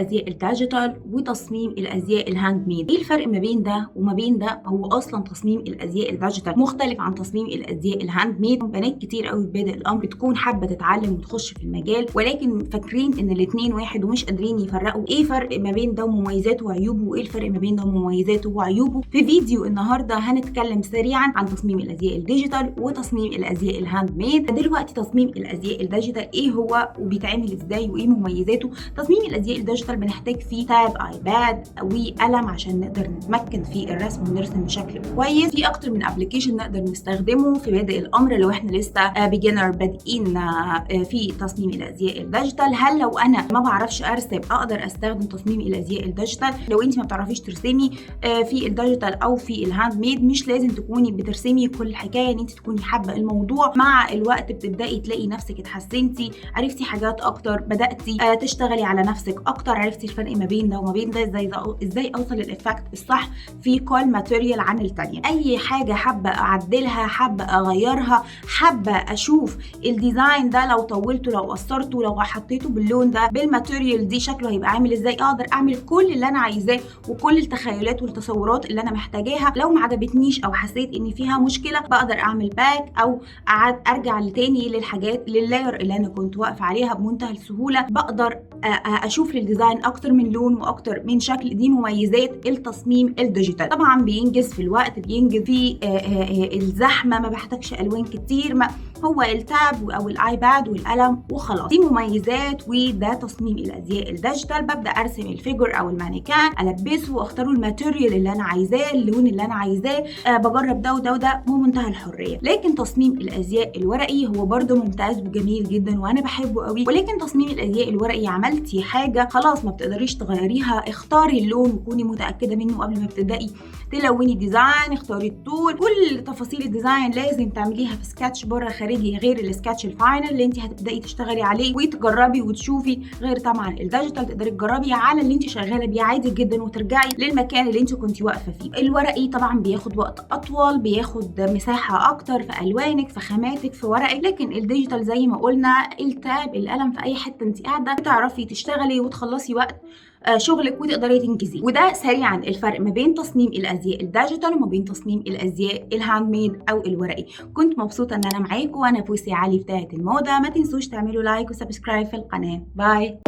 الازياء الديجيتال وتصميم الازياء الهاند ميد. ايه الفرق ما بين ده وما بين ده؟ هو اصلا تصميم الازياء الديجيتال مختلف عن تصميم الازياء الهاند ميد. بنات كتير قوي في بادئ الامر بتكون حابه تتعلم وتخش في المجال، ولكن فاكرين ان الاثنين واحد ومش قادرين يفرقوا ايه فرق ما بين ده ومميزاته وعيوبه، وايه الفرق ما بين ده ومميزاته وعيوبه. في فيديو النهارده هنتكلم سريعا عن تصميم الازياء الديجيتال وتصميم الازياء الهاند ميد. دلوقتي تصميم الازياء الديجيتال ايه هو وبيتعمل ازاي وايه مميزاته؟ تصميم الازياء الديجيتال بنحتاج فيه تاب ايباد وقلم عشان نقدر نتمكن في الرسم ونرسم بشكل كويس. في اكتر من ابلكيشن نقدر نستخدمه في بادئ الامر لو احنا لسه بيجنر بادئين في تصميم الازياء الديجيتال. هل لو انا ما بعرفش ارسم اقدر استخدم تصميم الازياء الديجيتال؟ لو انت ما بتعرفيش ترسمي في الديجيتال او في الهاند ميد مش لازم تكوني بترسمي، كل الحكايه ان انت تكوني حابه الموضوع. مع الوقت بتبداي تلاقي نفسك اتحسنتي، عرفتي حاجات اكتر، بداتي تشتغلي على نفسك اكتر، عرفتي الفرق ما بين ده وما بين ده، ازاي اوصل للافكت الصح في كل ماتيريال عن الثانيه. اي حاجه حابه اعدلها، حابه اغيرها، حابه اشوف الديزاين ده لو طولته، لو قصرته، لو حطيته باللون ده، بالماتيريال دي شكله هيبقى عامل ازاي، اقدر اعمل كل اللي انا عايزاه وكل التخيلات والتصورات اللي انا محتاجاها. لو ما عجبتنيش او حسيت ان فيها مشكله بقدر اعمل باك او ارجع تاني للحاجات لللاير اللي انا كنت واقفه عليها بمنتهى السهوله. بقدر اشوف للديزاين اكتر من لون واكتر من شكل. دي مميزات التصميم الديجيتال. طبعا بينجز في الوقت، بينجز في الزحمه، ما بحتاجش الوان كتير، ما هو التاب او الايباد والقلم وخلاص. دي مميزات وده تصميم الازياء الديجيتال. ببدا ارسم الفيجر او المانيكان، البسه واختار الماتيريال اللي انا عايزاه، اللون اللي انا عايزاه، بجرب ده وده وده بمنتهى الحريه. لكن تصميم الازياء الورقي هو برده ممتاز وجميل جدا وانا بحبه قوي. ولكن تصميم الازياء الورقي عملتي حاجه خلاص ما بتقدريش تغيريها، اختاري اللون وكوني متاكده منه قبل ما تبداي تلوني ديزاين. اختاري الطول، كل تفاصيل الديزاين لازم تعمليها في سكتش بره خارجي غير السكتش الفاينل اللي انت هتبداي تشتغلي عليه وتجربي وتشوفي. غير طبعا الديجيتال تقدري تجربي على اللي انت شغاله بيه عادي جدا وترجعي للمكان اللي انت كنتي واقفه فيه. الورقي طبعا بياخد وقت اطول، بياخد مساحه اكتر في الوانك، في خاماتك، في ورقك. لكن الديجيتال زي ما قلنا التاب، القلم، في اي حته انت قاعده بتعرفي تشتغلي وتخلصي وقت شغلك وتقدري تنجزيه. وده سريعا الفرق ما بين تصميم الازياء الديجيتال وما بين تصميم الازياء الهاند ميد او الورقي. كنت مبسوطه ان انا معاكم، وانا بوسي علي بتاعه الموضه. ما تنسوش تعملوا لايك وسبسكرايب في القناه. باي.